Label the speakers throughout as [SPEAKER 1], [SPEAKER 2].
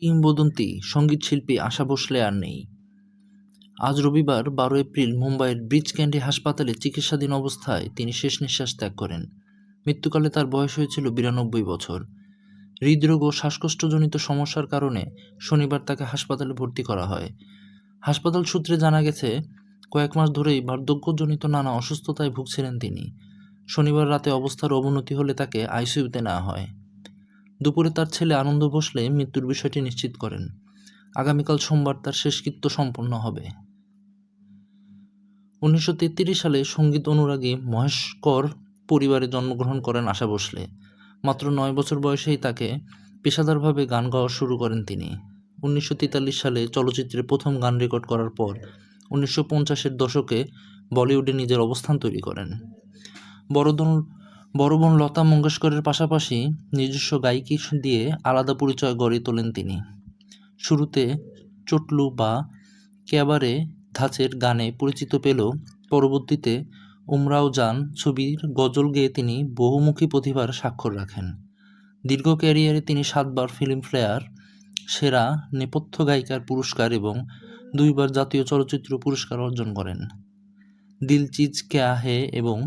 [SPEAKER 1] কিংবদন্তি সঙ্গীতশিল্পী আশা ভোসলে আর নেই। আজ রবিবার ১২ এপ্রিল মুম্বাইয়ের ব্রিচ ক্যান্ডি হাসপাতালে চিকিৎসাধীন অবস্থায় তিনি শেষ নিঃশ্বাস ত্যাগ করেন। মৃত্যুকালে তার বয়স হয়েছিল ৯২ বছর। হৃদরোগ ও শ্বাসকষ্টজনিত সমস্যার কারণে শনিবার তাকে হাসপাতালে ভর্তি করা হয়। হাসপাতাল সূত্রে জানা গেছে, কয়েক মাস ধরেই বার্ধক্যজনিত নানা অসুস্থতায় ভুগছিলেন তিনি। শনিবার রাতে অবস্থার অবনতি হলে তাকে আইসিইউতে নেওয়া হয়। দুপুরে তার ছেলে আনন্দ ভোসলে মৃত্যুর বিষয়টি নিশ্চিত করেন। আগামীকাল সোমবার তার শেষকৃত্য সম্পন্ন হবে। ১৯৩৩ সালে সঙ্গীত অনুরাগী মহেশকর পরিবারে জন্মগ্রহণ করেন আশা ভোসলে। মাত্র ৯ বছর বয়সেই তাকে পেশাদারভাবে গান গাওয়া শুরু করেন তিনি। ১৯৪৩ সালে চলচ্চিত্রে প্রথম গান রেকর্ড করার পর ১৯৫০-এর দশকে বলিউডে নিজের অবস্থান তৈরি করেন। বড় বোন লতা মঙ্গেশকরের পাশাপাশি নিজস্ব গায়িকী দিয়ে আলাদা পরিচয় গড়ে তোলেন তিনি। শুরুতে চটলু বা ক্যাবারে ধাঁচের গানে পরিচিত পেলেও পরবর্তীতে উমরাও জান ছবির গজল গেয়ে তিনি বহুমুখী প্রতিভার স্বাক্ষর রাখেন। দীর্ঘ ক্যারিয়ারে তিনি ৭বার ফিল্মফেয়ার সেরা নেপথ্য গায়িকার পুরস্কার এবং ২বার জাতীয় চলচ্চিত্র পুরস্কার অর্জন করেন। দিল চিজ ক্যা হে এবং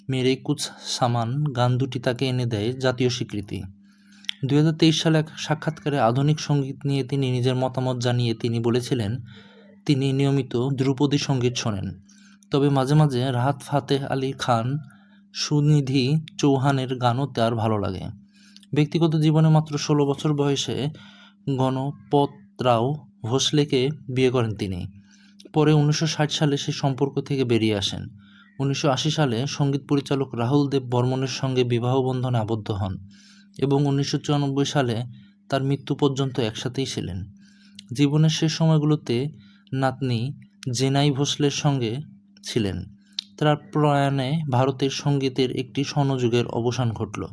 [SPEAKER 1] মেরে কুছ সামান গান দুটি তাকে এনে দেয় জাতীয় স্বীকৃতি। ২০২৩ সালে এক সাক্ষাৎকারে আধুনিক সঙ্গীত নিয়ে তিনি নিজের মতামত জানিয়ে তিনি বলেছিলেন, তিনি নিয়মিত ধ্রুপদী সঙ্গীত শোনেন, তবে মাঝে মাঝে রাহাত ফাতেহ আলী খান, সুনিধি চৌহানের গানও তার ভালো লাগে। ব্যক্তিগত জীবনে মাত্র ১৬ বছর বয়সে গণপতরাও ভোসলেকে বিয়ে করেন তিনি। পরে ১৯৬০ সালে সেই সম্পর্ক থেকে বেরিয়ে আসেন। ১৯৮০ সালে সঙ্গীত পরিচালক রাহুল দেব বর্মনের সঙ্গে বিবাহ বন্ধনে আবদ্ধ হন এবং ১৯৯৪ সালে তার মৃত্যু পর্যন্ত একসাথেই ছিলেন। জীবনের শেষ সময়গুলোতে নাতনি জেনাই ভোসলের সঙ্গে ছিলেন। তার প্রয়াণে ভারতের সঙ্গীতের একটি স্বর্ণযুগের অবসান ঘটল।